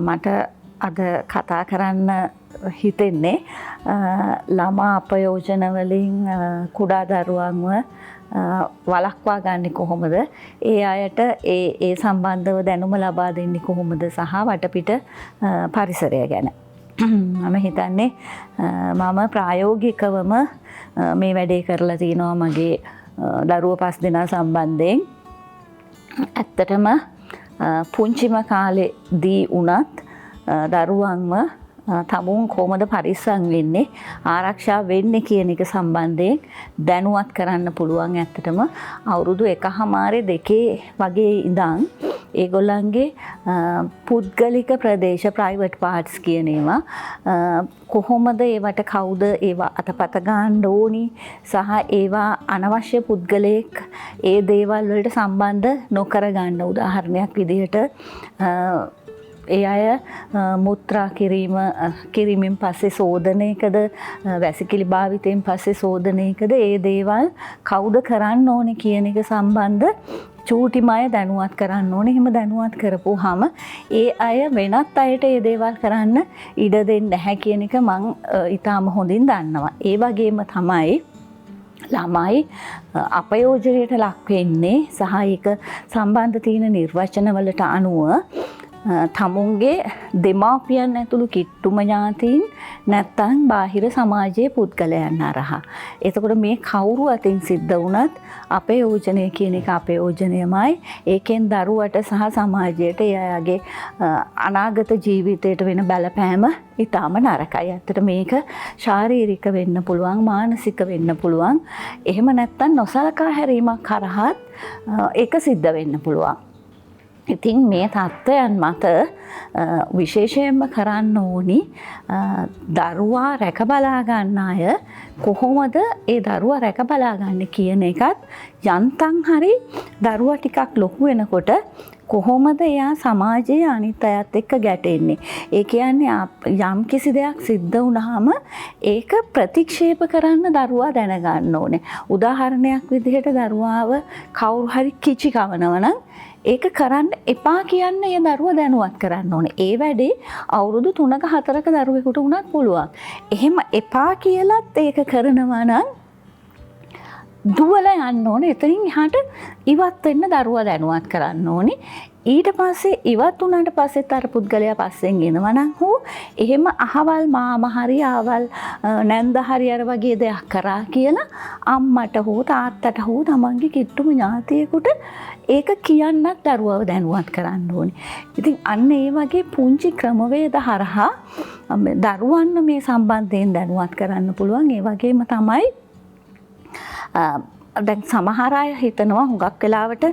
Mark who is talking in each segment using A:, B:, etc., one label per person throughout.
A: මට අද කතා කරන්න හිතෙන්නේ ළමා අපයෝජන වලින් කුඩා දරුවන්ව වළක්වා ගන්නේ කොහොමද? ඒ අයට ඒ සම්බන්ධව දැනුම ලබා දෙන්නේ කොහොමද සහ වටපිට පරිසරය ගැන. මම හිතන්නේ මම ප්‍රායෝගිකවම මේ වැඩේ කරලා තිනවා මගේ දරුවෝ 5 දෙනා සම්බන්ධයෙන්. ඇත්තටම පුංචිම කාලේදී වුණත් දරුවන්ව තමුන් කොහොමද පරිස්සම් වෙන්නේ ආරක්ෂා වෙන්නේ කියන එක සම්බන්ධයෙන් දැනුවත් කරන්න පුළුවන්. ඇත්තටම අවුරුදු 1.5 වගේ ඉඳන් ඒගොල්ලන්ගේ පුද්ගලික ප්‍රදේශ ප්‍රයිවට් පාර්ට්ස් කියන ඒවා කොහොමද ඒවට කවුද ඒවා අතපත ගන්න ඕනි සහ ඒවා අනවශ්‍ය පුද්ගලයෙක් ඒ දේවල් වලට සම්බන්ධ නොකර ගන්න. උදාහරණයක් විදිහට ඒ අය මුත්‍රා කිරීමෙන් පස්සේ සෝදනයකද වැසිකිලි භාවිතයෙන් පස්සේ සෝදනයකද ඒ දේවල් කවුද කරන්න ඕනේ කියන එක සම්බන්ධ චූටිමය දැනුවත් කරන්න ඕනේ. එහෙම දැනුවත් කරපුවාම ඒ අය වෙනත් අයට ඒ දේවල් කරන්න ඉඩ දෙන්නේ නැහැ කියන එක මම ඊටාම හොඳින් දන්නවා. ඒ වගේම තමයි ළමයි අපයෝජනයට ලක් වෙන්නේ සහ ඒක සම්බන්ධ තියෙන නිර්වචන වලට අනුව තමුන්ගේ දෙමාපියන් ඇතුළු කිට්ටුම ඥාතීන් නැත්තම් බාහිර සමාජයේ පුද්ගලයන් හරහා. එතකොට මේ කවුරු අතින් සිද්ධ වුණත් අපයෝජනය කියන එක අපයෝජනයමයි. ඒකෙන් දරුවට සහ සමාජයට එයාගේ අනාගත ජීවිතයට වෙන බලපෑම ඊටාම නරකයි. ඇත්තට මේක ශාරීරික වෙන්න පුළුවන්, මානසික වෙන්න පුළුවන්. එහෙම නැත්තම් නොසලකා හැරීමක් කරහත් ඒක සිද්ධ වෙන්න පුළුවන්. ඉතින් මේ තත්ත්වයන් මත විශේෂයෙන්ම කරන්න ඕනි දරුවා රැක බලා ගන්න අය කොහොමද ඒ දරුවා රැක බලා ගන්න කියන එකත් යන්තම් හරි දරුවා ටිකක් ලොකු වෙනකොට කොහොමද එයා සමාජයේ අනිත් අයත් එක්ක ගැටෙන්නේ. ඒ කියන්නේ යම් කිසි දෙයක් සිද්ධ වුණාම ඒක ප්‍රතික්ෂේප කරන්න දරුවා දැනගන්න ඕනේ. උදාහරණයක් විදිහට දරුවාව කවුරු හරි කිචි කවනවා නම් ඒක කරන්න එපා කියන්නේ ඒ දරුවා දැනුවත් කරන්න ඕනේ. ඒ වැඩේ අවුරුදු 3ක 4ක දරුවෙකුට වුණත් පුළුවන්. එහෙම එපා කියලත් ඒක කරනවා නම් දුවලා යන්න ඕනේ. එතනින් එහාට ඉවත් වෙන්න දරුවා දැනුවත් කරන්න ඕනේ. ඊට පස්සේ ඉවත් වුණාට පස්සෙත් අර පුද්ගලයා පස්සෙන් එනවා නම් හෝ එහෙම අහවල් මාම හරි ආවල් නැන්ද හරි අර වගේ දෙයක් කරා කියලා අම්මට හෝ තාත්තට හෝ තමන්ගේ කිට්ටුම ඥාතියෙකුට ඒක කියන්නත් දරුවව දැනුවත් කරන්න ඕනේ. ඉතින් අන්න ඒ වගේ පුංචි ක්‍රමවේද හරහා දරුවන්න මේ සම්බන්ධයෙන් දැනුවත් කරන්න පුළුවන්. ඒ වගේම තමයි දැන් සමහර අය හිතනවා හුඟක් වෙලාවට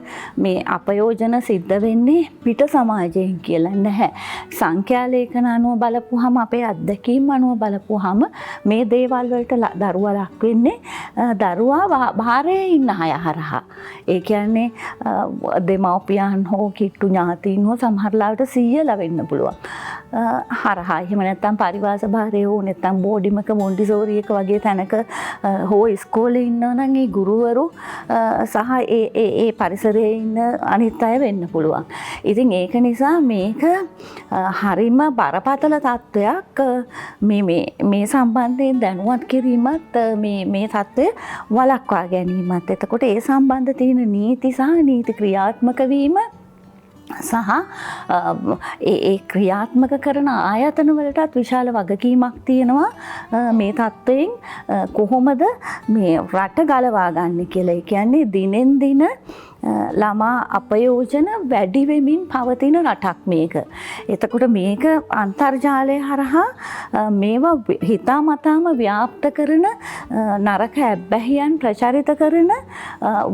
A: මේ අපයෝජන සිද්ධ වෙන්නේ පිට සමාජයෙන් කියලා. නැහැ. සංඛ්‍යා ලේඛන අනුව බලපුවාම අපේ අත්දැකීම් අනුව බලපුවාම මේ දේවල් වලට දරුවා ලක් වෙන්නේ දරුවා බාහිරේ ඉන්න අය හරහා. ඒ කියන්නේ දෙමව්පියන් හෝ කිට්ටු ඥාතීන් හෝ සමහර ලාවට සීයලා වෙන්න පුළුවන්. හරහා එහෙම නැත්නම් පරිවාස භාරයේ හෝ නැත්නම් බෝඩිමක මොන්ටිසෝරි එක වගේ තැනක හෝ ඉස්කෝලේ ඉන්නවා නම් ඒ ගුරුවරු සහ ඒ පරිසරයේ ඉන්න අනිත් අය වෙන්න පුළුවන්. ඉතින් ඒක නිසා මේක හරිම බරපතල තත්ත්වයක්. මේ සම්බන්ධයෙන් දැනුවත් කිරීමත් මේ තත්ත්වය වළක්වා ගැනීමත්. එතකොට ඒ සම්බන්ධ තියෙන නීති සහ නීති ක්‍රියාත්මක වීම සහ ඒ ක්‍රියාත්මක කරන ආයතන වලටත් විශාල වගකීමක් තියෙනවා මේ තත්ත්වයෙන් කොහොමද මේ රට ගලවා ගන්න කියලා. ඒ කියන්නේ දිනෙන් දින ළමා අපයෝජන වැඩි වෙමින් පවතින රටක් මේක. එතකොට මේක අන්තර්ජාලය හරහා මේවා හිතාමතාම ව්‍යාප්ත කරන නරක ඇබ්බැහියන් ප්‍රචාරිත කරන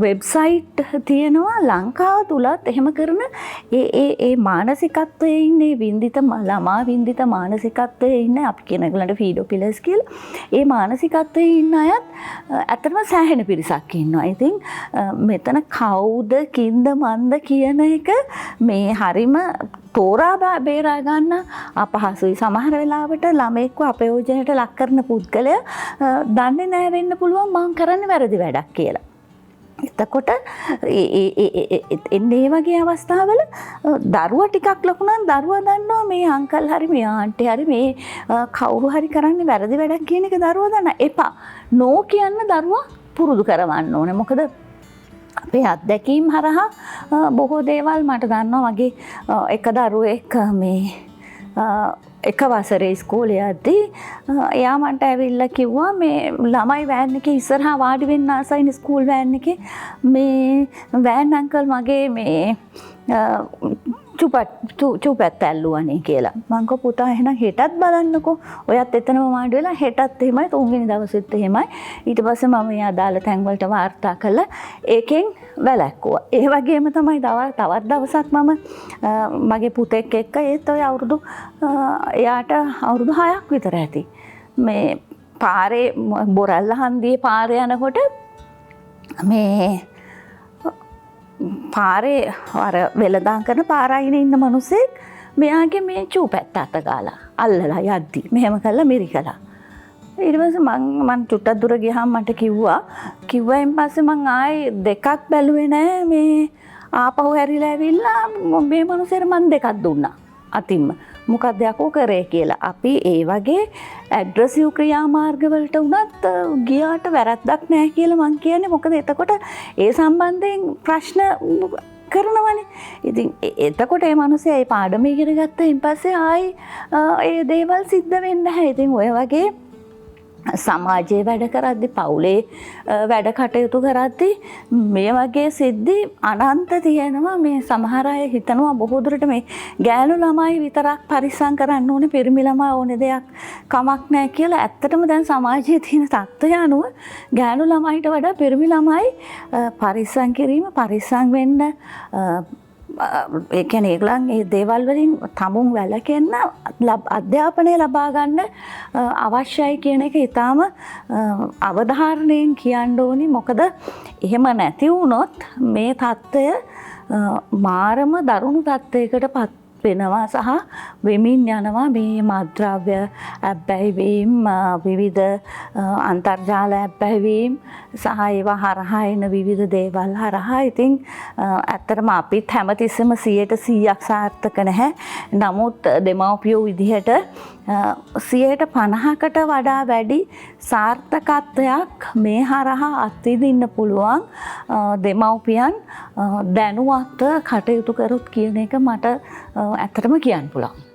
A: වෙබ්සයිට් තියෙනවා ලංකාව තුලත්. එහෙම කරන ඒ මානසිකත්වයේ ඉන්නේ වින්දිත ළමා වින්දිත මානසිකත්වයේ ඉන්න අපි කියන එකට ෆීඩෝපිලස් කියලා. ඒ මානසිකත්වයේ ඉන්න අයත් ඇත්තටම සෑහෙන පිරිසක් ඉන්නවා. ඉතින් මෙතන කවුද කින්ද මන්ද කියන එක මේ හරිම තෝරා බේරා ගන්න අපහසුයි. සමහර වෙලාවට ළමෙක්ව අපයෝජනයට ලක් කරන පුද්ගලයා දන්නේ නැහැ වෙන්න පුළුවන් මං කරන්නේ වැරදි වැඩක් කියලා. එතකොට එන්නේ වගේ අවස්ථාවල දරුවා ටිකක් ලොකු නම් දරුවා දන්නවා මේ අංකල් හරි මේ ආන්ටි හරි මේ කවුරු හරි කරන්නේ වැරදි වැඩක් කියන එක දරුවා දන්නා. එපා. නෝ කියන්න දරුවා පුරුදු කරවන්න ඕනේ. මොකද අපේ අත්දැකීම් හරහා බොහෝ දේවල් මට දන්නවා වගේ එක දරුවෙක් මේ එක වසරේ ඉස්කෝලේ යද්දී එයා මන්ට ඇවිල්ලා කිව්වා මේ ළමයි වෑන් එකේ ඉස්සරහා වාඩි වෙන්න ආසයිනේ ස්කූල් වෑන් එකේ මේ වෑන් අංකල් මගේ මේ චුපැත් ඇල්ලුවනේ කියලා. මං කෝ පුතා එහෙනම් හෙටත් බලන්නකෝ. ඔයත් එතනම වාඩි වෙලා හෙටත් එහෙමයි තුන්වෙනි දවසෙත් එහෙමයි. ඊට පස්සේ මම මේ අදාළ තැන් වලට වාර්තා කළා. ඒකෙන් වැළැක්කුවා. ඒ වගේම තමයි තවත් දවසක් මම මගේ පුතෙක් එක්ක ඒත් ඔය අවුරුදු එයාට අවුරුදු 6ක් විතර ඇති. මේ පාරේ බොරැල්ල හන්දියේ පාරේ යනකොට මේ පාරේ අර වෙලදාම් කරන පාරායිනේ ඉන්න මිනිස්සෙක් මෙයාගේ මේ චූපැත්ත අත ගාලා අල්ලලා යද්දි මෙහෙම කළා මිරිකලා. ඊට පස්සේ මං චුට්ටක් දුර ගියාම මට කිව්වයින් පස්සේ මං ආයේ දෙකක් බැලුවේ නෑ මේ ආපහු හැරිලා ඇවිල්ලා මේ මිනිස්සෙට මං දෙකක් දුන්නා අතින්ම. මොකක්ද යකෝ කරේ කියලා. අපි ඒ වගේ ඇග්‍රසිව් ක්‍රියාමාර්ගවලට උනත් ගියාට වැරද්දක් නැහැ කියලා මං කියන්නේ. මොකද එතකොට ඒ සම්බන්ධයෙන් ප්‍රශ්න කරනවනේ. ඉතින් එතකොට ඒ මිනිස්සයා ඒ පාඩම ඉගෙන ගත්තයින් පස්සේ ආයි ඒ දේවල් සිද්ධ වෙන්නේ නැහැ. ඉතින් ඔය වගේ සමාජයේ වැඩ කරද්දි පවුලේ වැඩ කටයුතු කරද්දි මේ වගේ සිද්ධි අනන්ත තියෙනවා. මේ සමහර අය හිතනවා බොහෝ දුරට මේ ගෑනු ළමයි විතරක් පරිස්සම් කරන්න ඕනේ, පිරිමි ළමයි ඕනේ දෙයක් කමක් නැහැ කියලා. ඇත්තටම දැන් සමාජයේ තියෙන තත්ත්වය අනුව ගෑනු ළමයිට වඩා පිරිමි ළමයි පරිස්සම් කිරීම, පරිස්සම් වෙන්න ඒ කියන්නේ ඒගොල්ලන් මේ දේවල් වලින් තමුන් වැළකෙන්න අධ්‍යාපනය ලබා ගන්න අවශ්‍යයි කියන එක ඊටාම අවධාරණයෙන් කියන්න ඕනි. මොකද එහෙම නැති වුණොත් මේ தত্ত্বය මාරම දරුණු තත්ත්වයකටපත් වෙනවා සහ වෙමින් යනවා. මේ මත්ද්‍රව්‍ය ඇබ්බැහිවීම, විවිධ අන්තර්ජාල ඇබ්බැහිවීම සහ ඒවා හරහා එන විවිධ දේවල් හරහා ඉතින් ඇත්තටම අපිත් හැමතිස්සෙම 100% සාර්ථක නැහැ. නමුත් දෙමව්පියෝ විදිහට 50%කට වඩා වැඩි සාර්ථකත්වයක් මේ හරහා අත්විඳින්න පුළුවන් දෙමව්පියන් දැනුවත්ව කටයුතු කරොත් කියන එක මට ඇත්තටම කියන්න පුළුවන්.